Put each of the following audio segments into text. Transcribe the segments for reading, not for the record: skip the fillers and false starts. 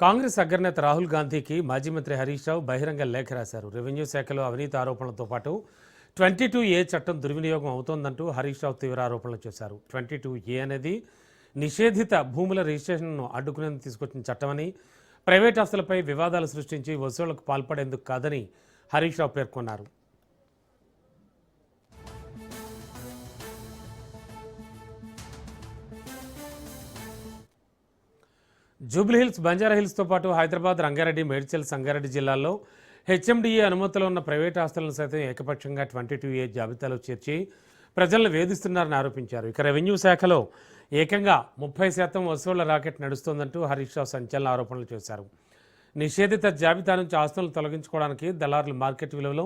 కాంగ్రెస్ అగ్రనేత రాహుల్ గాంధీకి మాజీ మంత్రి హరీష్ రావు బహిరంగ లేఖ రాశారు. రెవెన్యూ శాఖలో అవినీతి ఆరోపణలతో పాటు 22A చట్టం దుర్వినియోగం అవుతోందంటూ హరీష్ రావు తీవ్ర ఆరోపణలు చేశారు. 22A అనేది నిషేధిత భూముల రిజిస్ట్రేషన్ను అడ్డుకునేందుకు తీసుకొచ్చిన చట్టమని, ప్రైవేట్ ఆస్తులపై వివాదాలు సృష్టించి వసూళ్లకు పాల్పడేందుకు కాదని హరీష్ రావు పేర్కొన్నారు. జూబ్లీహిల్స్, బంజారాహిల్స్తో పాటు హైదరాబాద్, రంగారెడ్డి, మేడ్చల్, సంగారెడ్డి జిల్లాల్లో హెచ్ఎండిఏ అనుమతులు ఉన్న ప్రైవేట్ ఆస్తులను సైతం ఏకపక్షంగా 22A జాబితాలో చేర్చి ప్రజలను వేధిస్తున్నారని ఆరోపించారు. ఇక రెవెన్యూ శాఖలో ఏకంగా 30% వసూళ్ల రాకెట్ నడుస్తోందంటూ హరీష్ రావు సంచలన ఆరోపణలు చేశారు. నిషేధిత జాబితా నుంచి ఆస్తులను తొలగించుకోవడానికి దళారులు మార్కెట్ విలువలో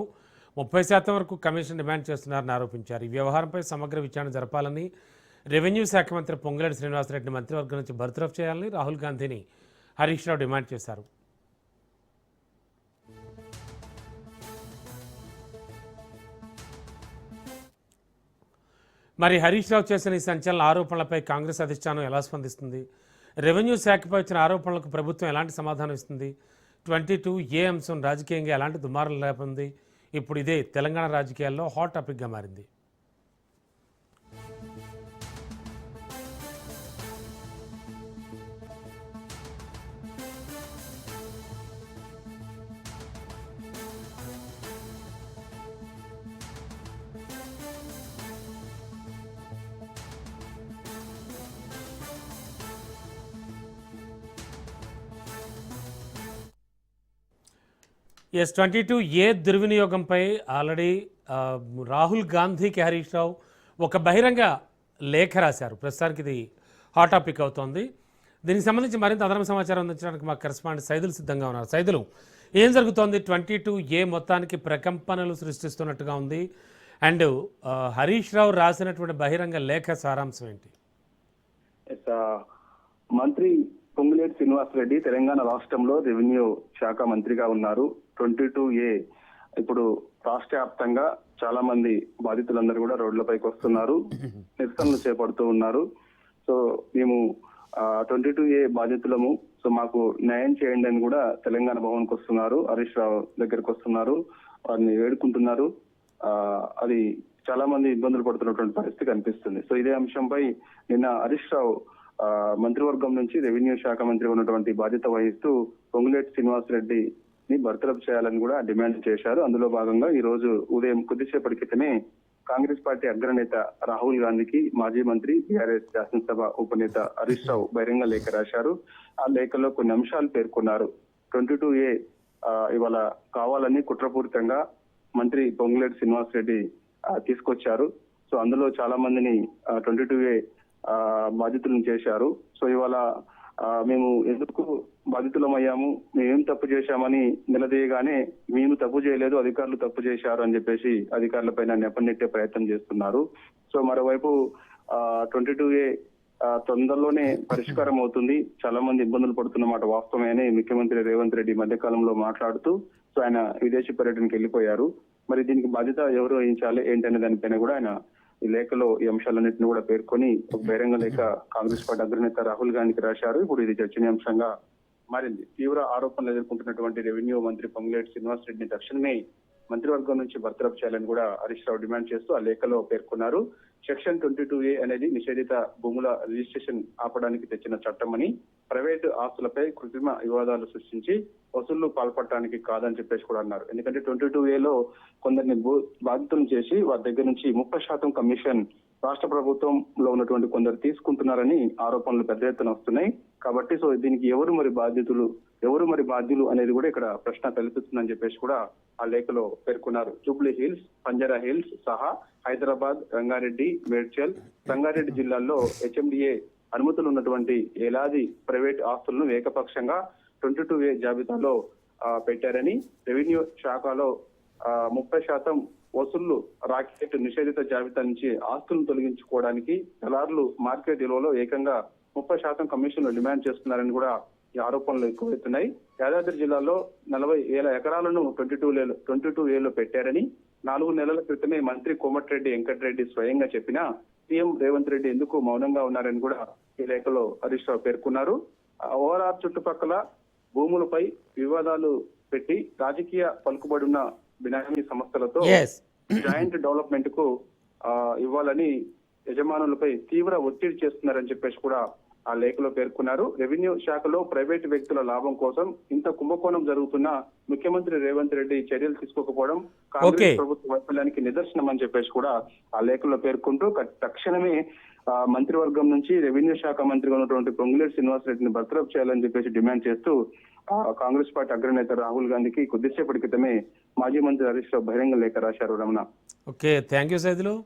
30% వరకు కమిషన్ డిమాండ్ చేస్తున్నారని ఆరోపించారు. ఈ వ్యవహారంపై సమగ్ర విచారణ జరపాలని రెవెన్యూ శాఖ మంత్రి పొంగులేటి శ్రీనివాసరెడ్డిని మంత్రివర్గం నుంచి బర్తరఫ్ చేయాలని రాహుల్ గాంధీని హరీష్ రావు డిమాండ్ చేశారు. మరి హరీష్ రావు చేసిన ఈ సంచలన ఆరోపణలపై కాంగ్రెస్ అధిష్టానం ఎలా స్పందిస్తుంది? రెవెన్యూ శాఖపై వచ్చిన ఆరోపణలకు ప్రభుత్వం ఎలాంటి సమాధానం ఇస్తుంది? 22A అంశం రాజకీయంగా ఎలాంటి దుమారం లేకుంది? ఇప్పుడు ఇదే తెలంగాణ రాజకీయాల్లో హాట్ టాపిక్గా మారింది. S22A దుర్వినియోగంపై ఆల్రెడీ రాహుల్ గాంధీకి హరీష్ రావు ఒక బహిరంగ లేఖ రాశారు. ప్రస్తుతానికి ఇది హాట్ టాపిక్ అవుతోంది. దీనికి సంబంధించి మరింత అదనపు సమాచారం అందించడానికి మా కరెస్పాండెంట్ సైదులు సిద్ధంగా ఉన్నారు. సైదులు, ఏం జరుగుతోంది? 22A మొత్తానికి ప్రకంపనలు సృష్టిస్తున్నట్టుగా ఉంది. అండ్ హరీష్ రావు రాసినటువంటి బహిరంగ లేఖ సారాంశం ఏంటి? మంత్రి పొంగులేటి శ్రీనివాసరెడ్డి తెలంగాణ రాష్ట్రంలో రెవెన్యూ శాఖ మంత్రిగా ఉన్నారు. 22A ఇప్పుడు రాష్ట్ర వ్యాప్తంగా చాలా మంది బాధితులందరూ కూడా రోడ్లపైకి వస్తున్నారు, నిరసనలు చేపడుతూ ఉన్నారు. సో మేము 22A బాధితులము, సో మాకు న్యాయం చేయండి అని కూడా తెలంగాణ భవన్కి వస్తున్నారు, హరీష్ రావు దగ్గరకు వస్తున్నారు, వారిని వేడుకుంటున్నారు. అది చాలా మంది ఇబ్బందులు పడుతున్నటువంటి పరిస్థితి కనిపిస్తుంది. సో ఇదే అంశంపై నిన్న హరీష్ రావు మంత్రివర్గం నుంచి రెవెన్యూ శాఖ మంత్రి ఉన్నటువంటి బాధ్యత వహిస్తూ పొంగులేటి శ్రీనివాసరెడ్డిని బర్తరఫ్ చేయాలని కూడా డిమాండ్ చేశారు. అందులో భాగంగా ఈ రోజు ఉదయం కొద్దిసేపటి క్రితమే కాంగ్రెస్ పార్టీ అగ్రనేత రాహుల్ గాంధీకి మాజీ మంత్రి, టీఆర్ఎస్ శాసనసభ ఉపనేత హరీష్ రావు బహిరంగ లేఖ రాశారు. ఆ లేఖలో కొన్ని అంశాలు పేర్కొన్నారు. 22A ఇవాళ కావాలని కుట్రపూరితంగా మంత్రి పొంగులేటి శ్రీనివాసరెడ్డి తీసుకొచ్చారు. సో అందులో చాలా మందిని 22A బాధితులను చేశారు. సో ఇవాళ మేము ఎందుకు బాధితులమయ్యాము, మేమేం తప్పు చేశామని నిలదీయగానే మేము తప్పు చేయలేదు, అధికారులు తప్పు చేశారు అని చెప్పేసి అధికారులపైన నెపనెట్టే ప్రయత్నం చేస్తున్నారు. సో మరోవైపు 22A తొందరలోనే పరిష్కారం అవుతుంది, చాలా మంది ఇబ్బందులు పడుతున్నమాట వాస్తవమే అని ముఖ్యమంత్రి రేవంత్ రెడ్డి మధ్యకాలంలో మాట్లాడుతూ సో ఆయన విదేశీ పర్యటనకి వెళ్ళిపోయారు. మరి దీనికి బాధ్యత ఎవరు వహించాలి ఏంటనే దానిపైన కూడా ఆయన ఈ లేఖలో ఈ అంశాలన్నింటినీ కూడా పేర్కొని ఒక బహిరంగ లేఖ కాంగ్రెస్ పార్టీ అగ్రనేత రాహుల్ గాంధీకి రాశారు. ఇప్పుడు ఇది చర్చనీయాంశంగా మారింది. తీవ్ర ఆరోపణలు ఎదుర్కొంటున్నటువంటి రెవెన్యూ మంత్రి పొంగులేటి శ్రీనివాసరెడ్డిని తక్షణమే మంత్రివర్గం నుంచి బర్తరఫ్ చేయాలని కూడా హరీష్ రావు డిమాండ్ చేస్తూ ఆ లేఖలో పేర్కొన్నారు. సెక్షన్ 22A అనేది నిషేధిత భూముల రిజిస్ట్రేషన్ ఆపడానికి తెచ్చిన చట్టం అని, ప్రైవేటు ఆస్తులపై కృత్రిమ వివాదాలు సృష్టించి వసూళ్లు పాల్పడటానికి కాదని చెప్పేసి కూడా అన్నారు. ఎందుకంటే 22Aలో కొందరిని బాధితులను చేసి వారి దగ్గర నుంచి 30% కమిషన్ రాష్ట్ర ప్రభుత్వంలో ఉన్నటువంటి కొందరు తీసుకుంటున్నారని ఆరోపణలు పెద్ద ఎత్తున వస్తున్నాయి. కాబట్టి సో దీనికి ఎవరు మరి బాధ్యులు అనేది కూడా ఇక్కడ ప్రశ్న తలెత్తుతుందని చెప్పేసి కూడా ఆ లేఖలో పేర్కొన్నారు. జూబ్లీ హిల్స్, బంజారా హిల్స్ సహా హైదరాబాద్, రంగారెడ్డి, మేడ్చల్, సంగారెడ్డి జిల్లాల్లో హెచ్ఎండిఏ అనుమతులు ఉన్నటువంటి ఏలాది ప్రైవేట్ ఆస్తులను ఏకపక్షంగా 22A జాబితాలో పెట్టారని, రెవెన్యూ శాఖలో 30% వసూళ్లు రాకెట్ నిషేధిత జాబితా నుంచి ఆస్తులను తొలగించుకోవడానికి దళారులు మార్కెట్ విలువలో ఏకంగా 30% కమిషన్లు డిమాండ్ చేస్తున్నారని కూడా ఈ ఆరోపణలు ఎక్కువవుతున్నాయి. యాదాద్రి జిల్లాలో 40,000 ఎకరాలను 22Aలో పెట్టారని 4 నెలల క్రితమే మంత్రి కోమటిరెడ్డి వెంకటరెడ్డి స్వయంగా చెప్పినా సీఎం రేవంత్ రెడ్డి ఎందుకు మౌనంగా ఉన్నారని కూడా ఈ లేఖలో హరీష్ రావు పేర్కొన్నారు. ఓఆర్ఆర్ చుట్టుపక్కల భూములపై వివాదాలు పెట్టి రాజకీయ పలుకుబడి ఉన్న బినామీ సంస్థలతో ఎస్ జాయింట్ డెవలప్మెంట్ కు ఇవ్వాలని యజమానులపై తీవ్ర ఒత్తిడి చేస్తున్నారని చెప్పేసి కూడా ఆ లేఖలో పేర్కొన్నారు. రెవెన్యూ శాఖలో ప్రైవేటు వ్యక్తుల లాభం కోసం ఇంత కుంభకోణం జరుగుతున్నా ముఖ్యమంత్రి రేవంత్ రెడ్డి చర్యలు తీసుకోకపోవడం కాంగ్రెస్ ప్రభుత్వ వైఫల్యానికి నిదర్శనం అని చెప్పేసి కూడా ఆ లేఖలో పేర్కొంటూ తక్షణమే మంత్రివర్గం నుంచి రెవెన్యూ శాఖ మంత్రిగా ఉన్నటువంటి పొంగులేటి శ్రీనివాస్ రెడ్డిని బర్తరఫ్ చేయాలని చెప్పేసి డిమాండ్ చేస్తూ కాంగ్రెస్ పార్టీ అగ్రనేత రాహుల్ గాంధీకి కొద్దిసేపటి క్రితమే మాజీ మంత్రి హరీష్ రావు బహిరంగ లేఖ రాశారు. Ramana. Okay, thank you Saidulu.